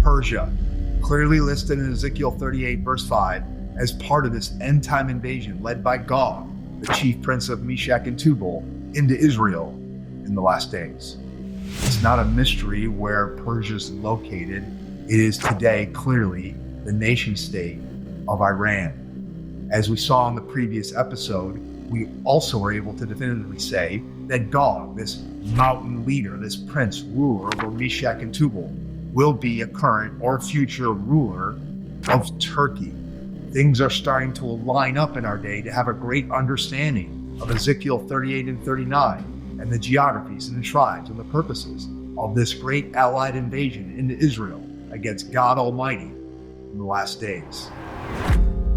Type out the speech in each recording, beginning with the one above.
Persia, clearly listed in Ezekiel 38 verse 5 as part of this end-time invasion led by Gog, the chief prince of Meshach and Tubal, into Israel in the last days. It's not a mystery where Persia is located. It is today clearly the nation state of Iran. As we saw in the previous episode, we also were able to definitively say that Gog, this mountain leader, this prince, ruler over Meshach and Tubal, will be a current or future ruler of Turkey. Things are starting to line up in our day to have a great understanding of Ezekiel 38 and 39 and the geographies and the tribes and the purposes of this great allied invasion into Israel against God Almighty in the last days.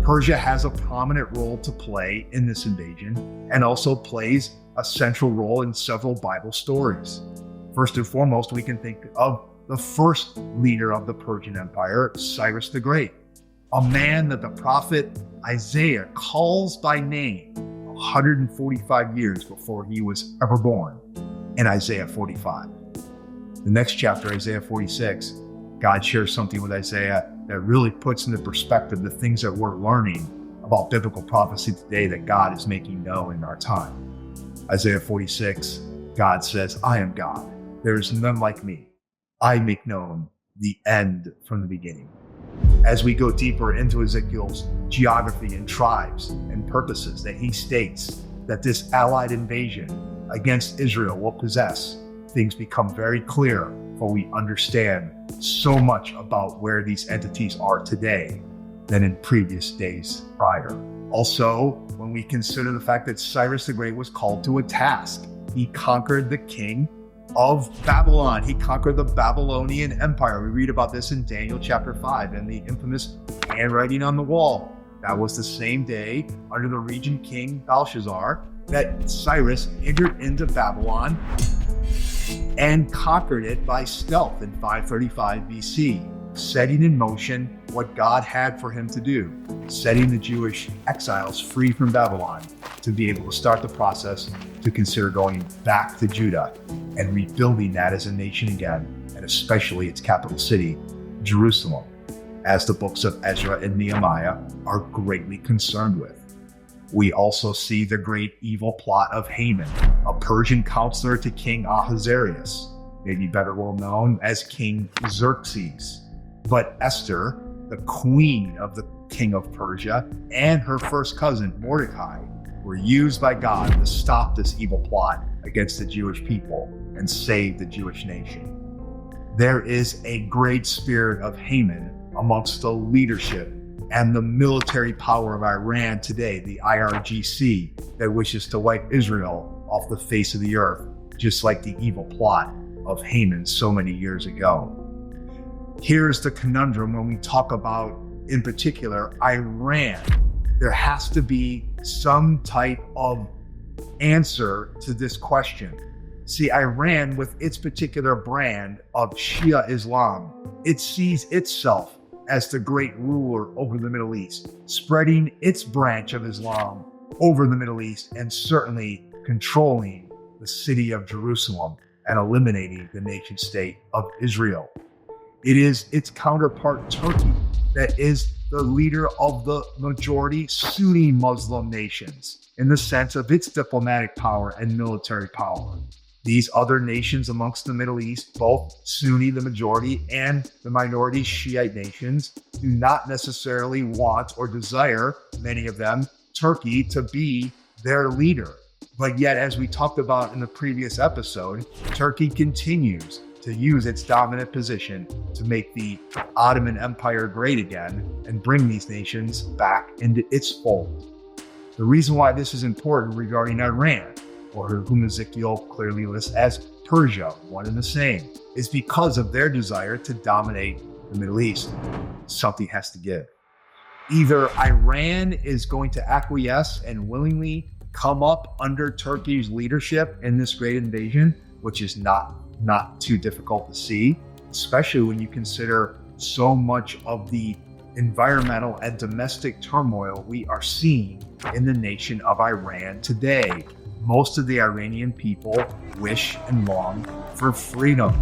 Persia has a prominent role to play in this invasion and also plays a central role in several Bible stories. First and foremost, we can think of the first leader of the Persian Empire, Cyrus the Great, a man that the prophet Isaiah calls by name 145 years before he was ever born in Isaiah 45. The next chapter, Isaiah 46, God shares something with Isaiah that really puts into perspective the things that we're learning about biblical prophecy today that God is making known in our time. Isaiah 46, God says, I am God. There is none like me. I make known the end from the beginning. As we go deeper into Ezekiel's geography and tribes and purposes that he states that this allied invasion against Israel will possess, things become very clear, for we understand so much about where these entities are today than in previous days prior. Also, when we consider the fact that Cyrus the Great was called to a task, he conquered the king of Babylon. He conquered the Babylonian Empire. We read about this in Daniel chapter 5 and the infamous handwriting on the wall. That was the same day under the regent king Belshazzar that Cyrus entered into Babylon and conquered it by stealth in 535 BC, setting in motion what God had for him to do, setting the Jewish exiles free from Babylon to be able to start the process to consider going back to Judah and rebuilding that as a nation again, and especially its capital city, Jerusalem, as the books of Ezra and Nehemiah are greatly concerned with. We also see the great evil plot of Haman, a Persian counselor to King Ahasuerus, maybe better well known as King Xerxes. But Esther, the queen of the king of Persia, and her first cousin Mordecai were used by God to stop this evil plot against the Jewish people and save the Jewish nation. There is a great spirit of Haman amongst the leadership and the military power of Iran today, the IRGC, that wishes to wipe Israel off the face of the earth, just like the evil plot of Haman so many years ago. Here's the conundrum when we talk about, in particular, Iran. There has to be some type of answer to this question. See, Iran, with its particular brand of Shia Islam, it sees itself as the great ruler over the Middle East, spreading its branch of Islam over the Middle East and certainly controlling the city of Jerusalem and eliminating the nation state of Israel. It is its counterpart, Turkey, that is the leader of the majority Sunni Muslim nations in the sense of its diplomatic power and military power. These other nations amongst the Middle East, both Sunni, the majority, and the minority Shiite nations, do not necessarily want or desire, many of them, Turkey to be their leader. But yet, as we talked about in the previous episode, Turkey continues to use its dominant position to make the Ottoman Empire great again and bring these nations back into its fold. The reason why this is important regarding Iran, or whom Ezekiel clearly lists as Persia, one and the same, is because of their desire to dominate the Middle East. Something has to give. Either Iran is going to acquiesce and willingly come up under Turkey's leadership in this great invasion, which is not too difficult to see, especially when you consider so much of the environmental and domestic turmoil we are seeing in the nation of Iran today. Most of the Iranian people wish and long for freedom.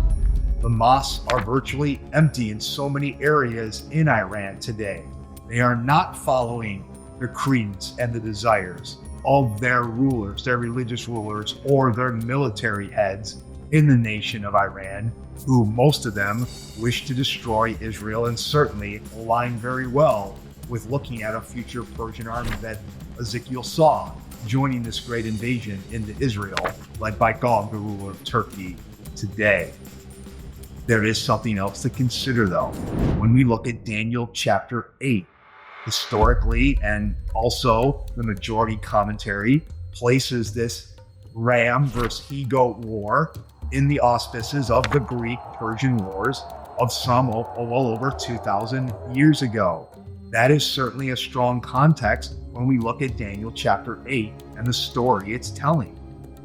The mosques are virtually empty in so many areas in Iran today. They are not following the creeds and the desires of their rulers, their religious rulers, or their military heads in the nation of Iran, who most of them wish to destroy Israel and certainly align very well with looking at a future Persian army that Ezekiel saw joining this great invasion into Israel, led by Gog, the ruler of Turkey today. There is something else to consider, though, when we look at Daniel chapter 8. Historically, and also the majority commentary places this ram versus he-goat war in the auspices of the Greek-Persian wars of some well over 2,000 years ago. That is certainly a strong context when we look at Daniel chapter 8 and the story it's telling.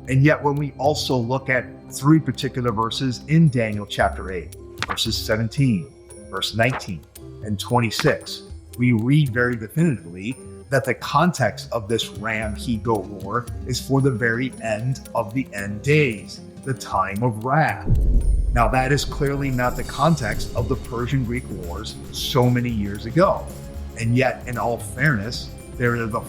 And yet when we also look at three particular verses in Daniel chapter 8, verses 17, verse 19, and 26, we read very definitively that the context of this ram he-goat war is for the very end of the end days, the time of wrath. Now that is clearly not the context of the Persian-Greek wars so many years ago. And yet, in all fairness, there are the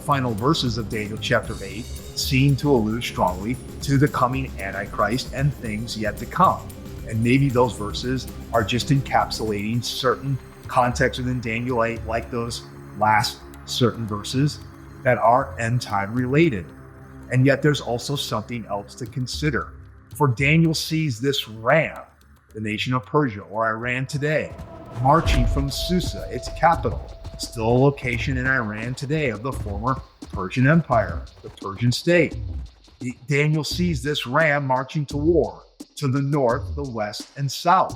final verses of Daniel chapter 8 seem to allude strongly to the coming Antichrist and things yet to come. And maybe those verses are just encapsulating certain context within Daniel 8, like those last certain verses that are end time related. And yet there's also something else to consider. For Daniel sees this ram, the nation of Persia or Iran today, marching from Susa, its capital, still a location in Iran today of the former Persian Empire, the Persian state. Daniel sees this ram marching to war to the north, the west, and south.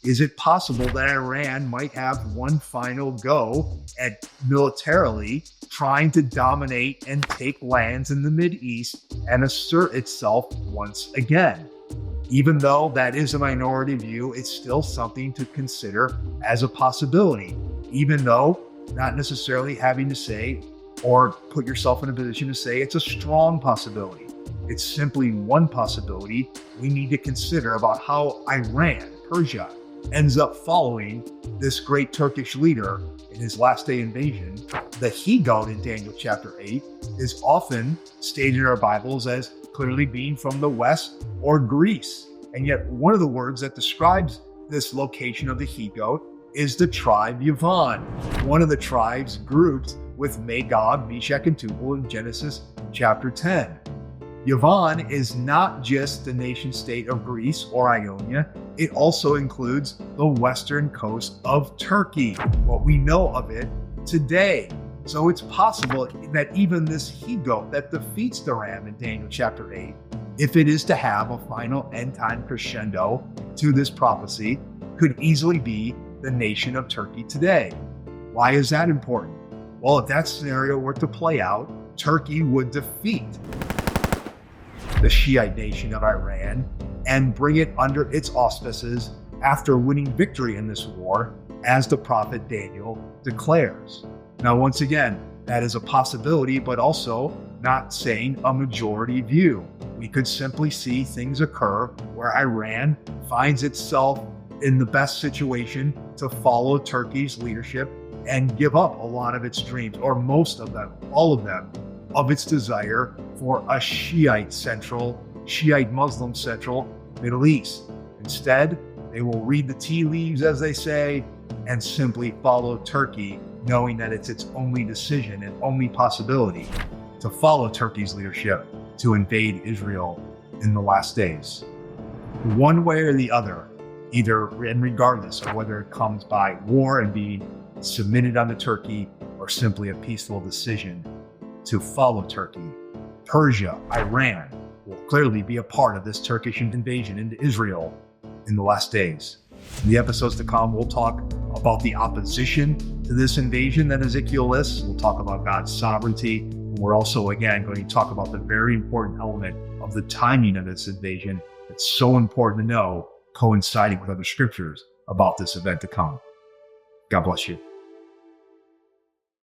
Is it possible that Iran might have one final go at militarily trying to dominate and take lands in the Mideast and assert itself once again? Even though that is a minority view, it's still something to consider as a possibility, even though not necessarily having to say or put yourself in a position to say it's a strong possibility. It's simply one possibility we need to consider about how Iran, Persia, ends up following this great Turkish leader in his last day invasion. The he-goat in Daniel chapter 8 is often stated in our Bibles as clearly being from the west or Greece. And yet one of the words that describes this location of the he-goat is the tribe Yavon, one of the tribes grouped with Magog, Meshach, and Tubal in Genesis chapter 10. Yavon is not just the nation state of Greece or Ionia, it also includes the western coast of Turkey, what we know of it today. So it's possible that even this he-goat that defeats the ram in Daniel chapter 8, if it is to have a final end-time crescendo to this prophecy, could easily be the nation of Turkey today. Why is that important? Well, if that scenario were to play out, Turkey would defeat the Shiite nation of Iran and bring it under its auspices after winning victory in this war, as the prophet Daniel declares. Now, once again, that is a possibility, but also not saying a majority view. We could simply see things occur where Iran finds itself in the best situation to follow Turkey's leadership and give up a lot of its dreams, or most of them, all of them, of its desire for a Shiite Muslim central Middle East. Instead, they will read the tea leaves, as they say, and simply follow Turkey, knowing that it's its only decision and only possibility to follow Turkey's leadership to invade Israel in the last days. One way or the other, either and regardless of whether it comes by war and being submitted unto Turkey or simply a peaceful decision to follow Turkey, Persia, Iran will clearly be a part of this Turkish invasion into Israel in the last days. In the episodes to come, we'll talk about the opposition to this invasion that Ezekiel lists. We'll talk about God's sovereignty. And we're also, again, going to talk about the very important element of the timing of this invasion. It's so important to know, coinciding with other scriptures about this event to come. God bless you.